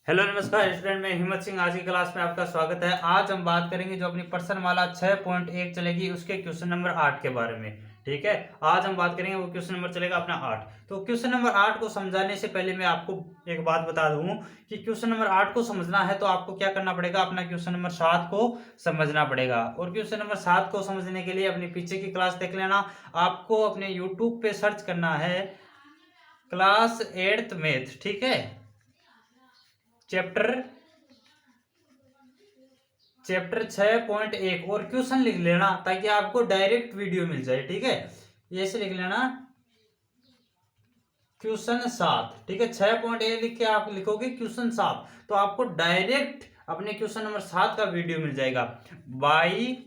Hello नमस्कार student, मैं हिम्मत सिंह। आज की क्लास में आपका स्वागत है। आज हम बात करेंगे जो अपनी प्रश्नमाला 6.1 चलेगी उसके क्वेश्चन नंबर 8 के बारे में। ठीक है, आज हम बात करेंगे वो क्वेश्चन नंबर चलेगा अपना 8। तो क्वेश्चन नंबर 8 को समझाने से पहले मैं आपको एक बात बता दूं कि क्वेश्चन नंबर 8 को समझना है तो आपको क्या करना पड़ेगा, अपना क्वेश्चन नंबर 7 को समझना पड़ेगा। और क्वेश्चन नंबर 7 को समझने के लिए अपनी पीछे की क्लास देख लेना। आपको अपने यूट्यूब पे सर्च करना है क्लास 8th मैथ। ठीक है, चैप्टर 6.1 और क्वेश्चन लिख लेना ताकि आपको डायरेक्ट वीडियो मिल जाए। ठीक है, ये ऐसे लिख लेना क्वेश्चन 7। ठीक है, 6.1 लिख के आप लिखोगे क्वेश्चन 7 तो आपको डायरेक्ट अपने क्वेश्चन नंबर 7 का वीडियो मिल जाएगा। बाई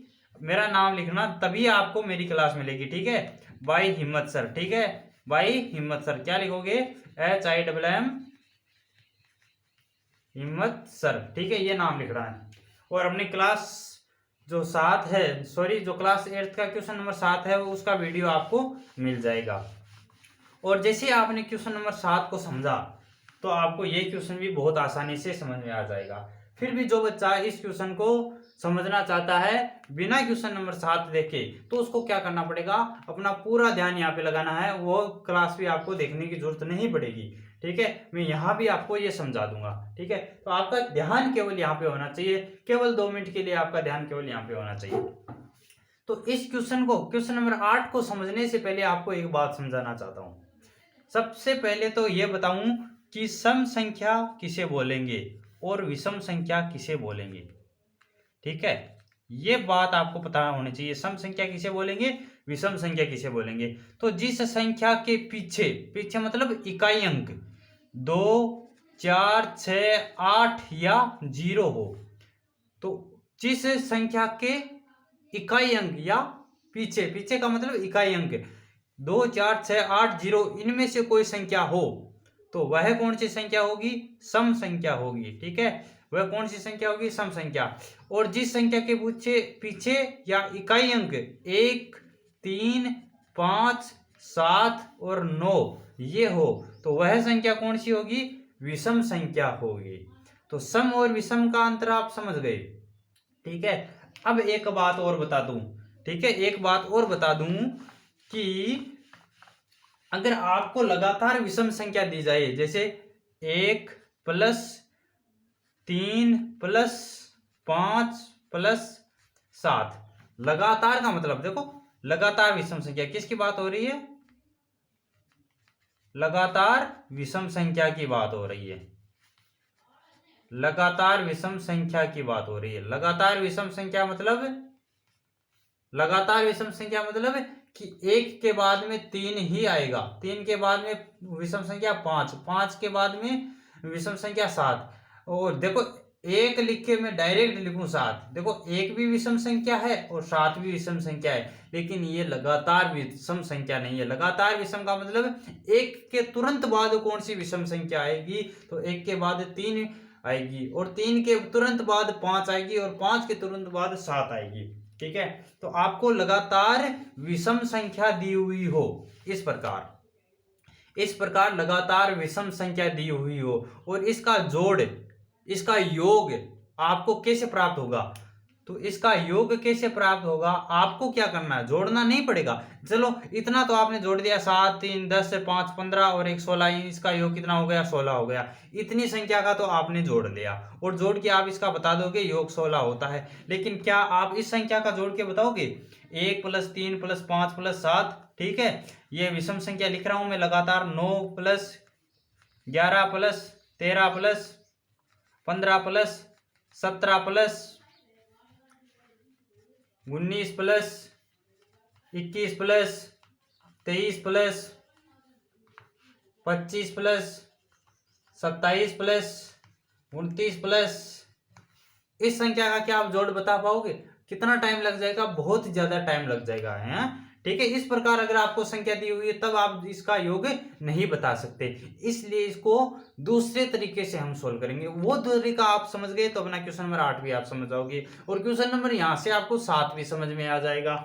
मेरा नाम लिखना तभी आपको मेरी क्लास मिलेगी। ठीक है, बाई हिम्मत सर। ठीक है, बाई हिम्मत सर। क्या लिखोगे? HIMM हिम्मत सर। ठीक है, ये नाम लिख रहा है। और अपनी क्लास जो 7 है, सॉरी जो क्लास 8 का क्वेश्चन नंबर 7 है वो उसका वीडियो आपको मिल जाएगा। और जैसे आपने क्वेश्चन नंबर 7 को समझा तो आपको ये क्वेश्चन भी बहुत आसानी से समझ में आ जाएगा। फिर भी जो बच्चा इस क्वेश्चन को समझना चाहता है बिना क्वेश्चन नंबर 7 देखे तो उसको क्या करना पड़ेगा, अपना पूरा ध्यान यहाँ पे लगाना है। वो क्लास भी आपको देखने की जरूरत नहीं पड़ेगी। ठीक है, मैं यहाँ भी आपको ये समझा दूंगा। ठीक है, तो आपका ध्यान केवल यहाँ पे होना चाहिए, केवल 2 मिनट के लिए आपका ध्यान केवल यहाँ पे होना चाहिए। तो इस क्वेश्चन को, क्वेश्चन नंबर 8 को समझने से पहले आपको एक बात समझाना चाहता हूँ। सबसे पहले तो ये बताऊं कि सम संख्या किसे बोलेंगे और विषम संख्या किसे बोलेंगे। ठीक है, ये बात आपको पता होनी चाहिए। सम संख्या किसे बोलेंगे, विषम संख्या किसे बोलेंगे। तो जिस संख्या के पीछे, पीछे मतलब इकाई अंक 2, 4, 6, 8 या 0 हो, तो जिस संख्या के इकाई अंक या पीछे, पीछे का मतलब इकाई अंक 2, 4, 6, 8, 0 इनमें से कोई संख्या हो तो वह कौन सी संख्या होगी, सम संख्या होगी। ठीक है, वह कौन सी संख्या होगी, सम संख्या। और जिस संख्या के पीछे पीछे या इकाई अंक 1, 3, 5, 7 और 9 ये हो तो वह संख्या कौन सी होगी, विषम संख्या होगी। तो सम और विषम का अंतर आप समझ गए। ठीक है, अब एक बात और बता दूं। ठीक है, एक बात और बता दूं कि अगर आपको लगातार विषम संख्या दी जाए, जैसे 1 + 3 + 5 + 7, लगातार का मतलब देखो, लगातार विषम संख्या किसकी बात हो रही है, लगातार विषम संख्या की बात हो रही है। लगातार विषम संख्या की बात हो रही है। लगातार विषम संख्या मतलब, लगातार विषम संख्या मतलब कि 1 के बाद में 3 ही आएगा, 3 के बाद में विषम संख्या 5, 5 के बाद में विषम संख्या 7। और देखो 1 लिख के मैं डायरेक्ट लिखूं 7, देखो 1 भी विषम संख्या है और 7 भी विषम संख्या है, लेकिन ये लगातार विषम संख्या नहीं है। लगातार विषम का मतलब 1 के तुरंत बाद कौन सी विषम संख्या आएगी, तो 1 के बाद 3 आएगी और 3 के तुरंत बाद 5 आएगी और 5 के तुरंत बाद 7 आएगी। ठीक है, तो आपको लगातार विषम संख्या दी हुई हो, इस प्रकार लगातार विषम संख्या दी हुई हो और इसका जोड़, इसका योग आपको कैसे प्राप्त होगा, तो इसका योग कैसे प्राप्त होगा, आपको क्या करना है, जोड़ना नहीं पड़ेगा। चलो इतना तो आपने जोड़ दिया, 7, 3, 10, 5, 15 और 1, 16, इसका योग कितना हो गया, 16 हो गया। इतनी संख्या का तो आपने जोड़ लिया और जोड़ के आप इसका बता दोगे योग 16 होता है। लेकिन क्या आप इस संख्या का जोड़ के बताओगे, 1 + 3 + 5 + 7। ठीक है, ये विषम संख्या लिख रहा हूं मैं लगातार, 9 + 11 + 13 + 15 + 17 + 19 + 21 + 23 + 25 + 27 + 29 + इस संख्या का क्या आप जोड़ बता पाओगे, कितना टाइम लग जाएगा, बहुत ज्यादा टाइम लग जाएगा है। ठीक है, इस प्रकार अगर आपको संख्या दी हुई है तब आप इसका योग नहीं बता सकते, इसलिए इसको दूसरे तरीके से हम सोल्व करेंगे। वो तरीका आप समझ गए तो अपना क्वेश्चन नंबर 8 भी आप समझ जाओगे और क्वेश्चन नंबर यहां से आपको 7 भी समझ में आ जाएगा।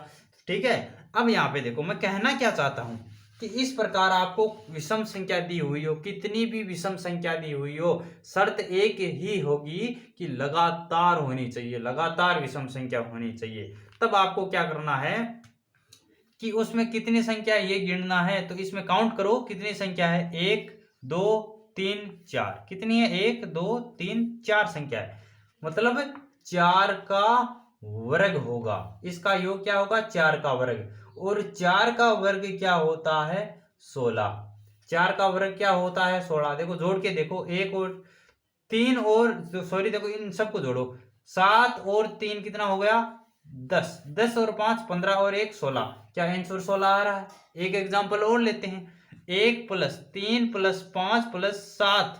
ठीक है, अब यहाँ पे देखो मैं कहना क्या चाहता हूं, कि इस प्रकार आपको विषम संख्या दी हुई हो, कितनी भी विषम संख्या दी हुई हो, शर्त एक ही होगी कि लगातार होनी चाहिए, लगातार विषम संख्या होनी चाहिए। तब आपको क्या करना है कि उसमें कितनी संख्या ये गिनना है। तो इसमें काउंट करो कितनी संख्या है, 1 2 3 4। कितनी है, 1 2 3 4 संख्या है, मतलब 4 का वर्ग होगा। इसका योग क्या होगा, 4 का वर्ग। और 4 का वर्ग क्या होता है, 16। 4 का वर्ग क्या होता है, 16। देखो जोड़ के देखो, 1 और 3 और सॉरी देखो इन सबको जोड़ो, 7 और 3 कितना हो गया, 10। 10 और 5 15 और 1 16। क्या आंसर 16 आ रहा है। एक एग्जांपल और लेते हैं, 1 + 3 + 5 + 7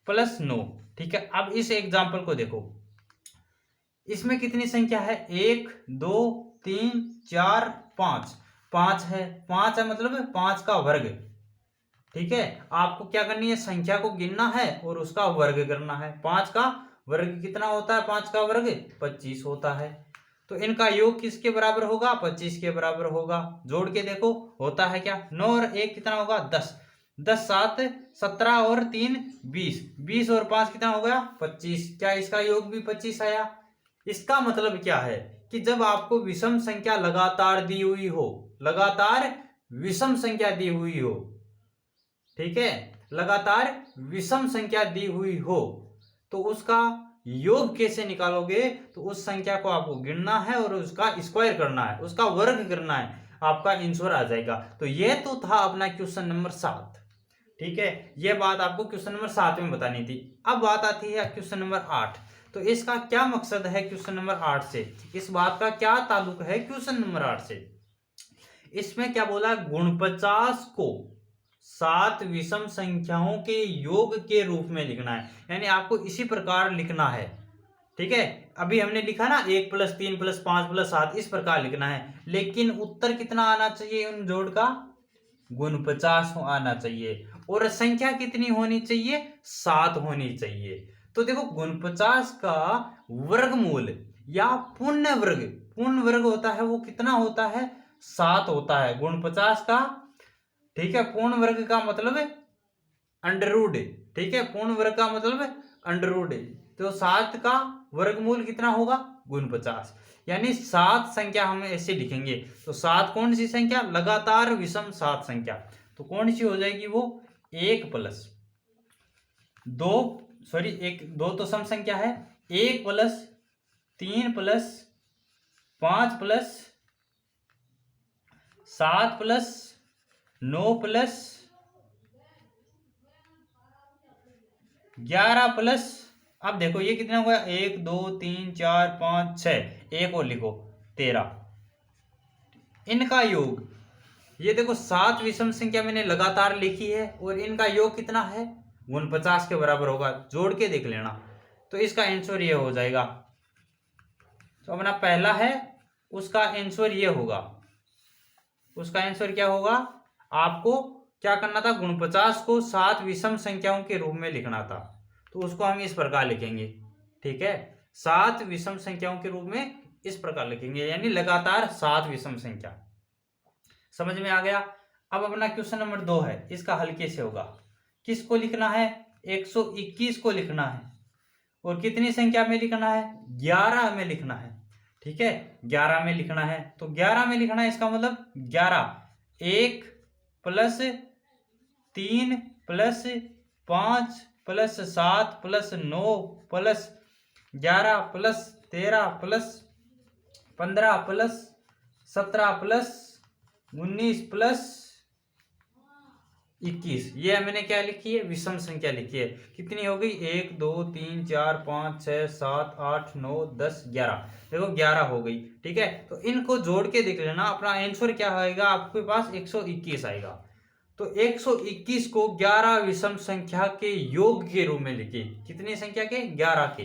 + 9। ठीक है, अब इस एग्जांपल को देखो, इसमें कितनी संख्या है, 1 2 3 4 5। 5 है, 5 है मतलब 5 का वर्ग। ठीक है, आपको क्या करनी है, संख्या को गिनना है और उसका वर्ग करना है। 5 का वर्ग कितना होता है, 5 का वर्ग 25 होता है। तो इनका योग किसके बराबर होगा, 25 के बराबर होगा। जोड़ के देखो होता है क्या, 9 और 1 कितना होगा, 10। 10 7 17 और 3 20। 20 और 5 कितना हो गया, 25। क्या इसका योग भी 25 आया। इसका मतलब क्या है कि जब आपको विषम संख्या लगातार दी हुई हो, लगातार विषम संख्या दी हुई हो, ठीक है, लगातार विषम संख्या दी हुई हो, तो उसका योग कैसे निकालोगे, तो उस संख्या को आपको गिनना है और उसका स्क्वायर करना है, उसका वर्ग करना है, आपका आंसर आ जाएगा। तो ये तो था अपना क्वेश्चन नंबर 7। ठीक है, ये बात आपको क्वेश्चन नंबर 7 में बतानी थी। अब बात आती है क्वेश्चन नंबर 8। तो इसका क्या मकसद है क्वेश्चन नंबर 8 से, इस बात का क्या ताल्लुक है क्वेश्चन नंबर 8 से। इसमें क्या बोला, गुण 50 को 7 विषम संख्याओं के योग के रूप में लिखना है, यानी आपको इसी प्रकार लिखना है। ठीक है, अभी हमने लिखा ना 1 + 3 + 5 + 7, इस प्रकार लिखना है। लेकिन उत्तर कितना आना चाहिए उन जोड़ का, गुण 50 आना चाहिए। और संख्या कितनी होनी चाहिए, 7 होनी चाहिए। तो देखो गुण 50 का वर्गमूल या पूर्ण वर्ग, पूर्ण वर्ग होता है वो कितना होता है, 7 होता है गुण 50 का। ठीक है, पूर्ण वर्ग का मतलब है अंडररूट। ठीक है, पूर्ण वर्ग का मतलब है अंडररूट। तो 7 का वर्गमूल कितना होगा, गुण 50। यानी 7 संख्या हम ऐसे लिखेंगे। तो 7 कौन सी संख्या, लगातार विषम 7 संख्या। तो कौन सी हो जाएगी वो, 1 + 2 सॉरी 1 2 तो सम संख्या है, 1 + 3 + 5 + 7 + 9 + 11 प्लस, अब देखो ये कितना हुआ, 1 2 3 4 5 6, एक और लिखो 13। इनका योग, ये देखो 7 विषम संख्या मैंने लगातार लिखी है और इनका योग कितना है, गुण 50 के बराबर होगा। जोड़ के देख लेना, तो इसका आंसर ये हो जाएगा। तो अपना पहला है, उसका आंसर ये होगा। उसका आंसर क्या होगा, आपको क्या करना था, गुण 50 को 7 विषम संख्याओं के रूप में लिखना था। तो उसको हम इस प्रकार लिखेंगे। ठीक है, 7 विषम संख्याओं के रूप में इस प्रकार लिखेंगे, यानी लगातार 7 विषम संख्या। समझ में आ गया। अब अपना क्वेश्चन नंबर 2 है, इसका हल कैसे होगा। किसको लिखना है, 121 को लिखना है। और कितनी संख्या में लिखना है, 11 में लिखना है। ठीक है, 11 में लिखना है। तो 11 में लिखना है, इसका मतलब 11, 1 + 3 + 5 + 7 + 9 + 11 + 13 + 15 + 17 + 19 + 21। ये मैंने क्या लिखी है, विषम संख्या लिखी है। कितनी हो गई, 1 2 3 4 5 6 7 8 9 10 11। देखो 11 हो गई। ठीक है, तो इनको जोड़ के देख लेना, अपना आंसर क्या आएगा, आपके पास 121 आएगा। तो 121 को 11 विषम संख्या के योग के रूप में लिखे। कितनी संख्या के, 11 के।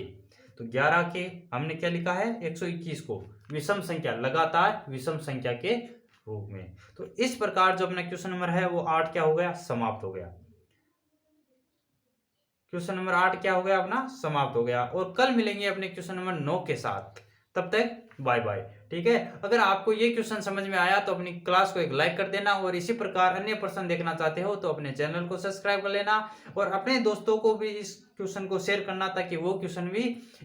तो 11 के हमने क्या लिखा है, 121 को विषम संख्या, लगातार विषम संख्या के रूप में। तो इस प्रकार जो अपना क्वेश्चन नंबर है वो 8 क्या हो गया, समाप्त हो गया। क्वेश्चन नंबर 8 क्या हो गया, अपना समाप्त हो गया। और कल मिलेंगे अपने क्वेश्चन नंबर 9 के साथ। तब तक बाय बाय। ठीक है। अगर आपको ये क्वेश्चन समझ में आया तो अपनी क्लास को एक लाइक कर देना, और इसी प्रकार अन्य प्रश्न देखना चाहते हो तो अपने चैनल को सब्सक्राइब कर लेना, और अपने दोस्तों को भी इस क्वेश्चन को शेयर करना, ताकि वो क्वेश्चन भी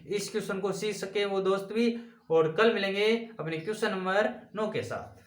इस क्वेश्चन को सीख सके वो दोस्त भी। और कल मिलेंगे अपने क्वेश्चन नंबर 9 के साथ।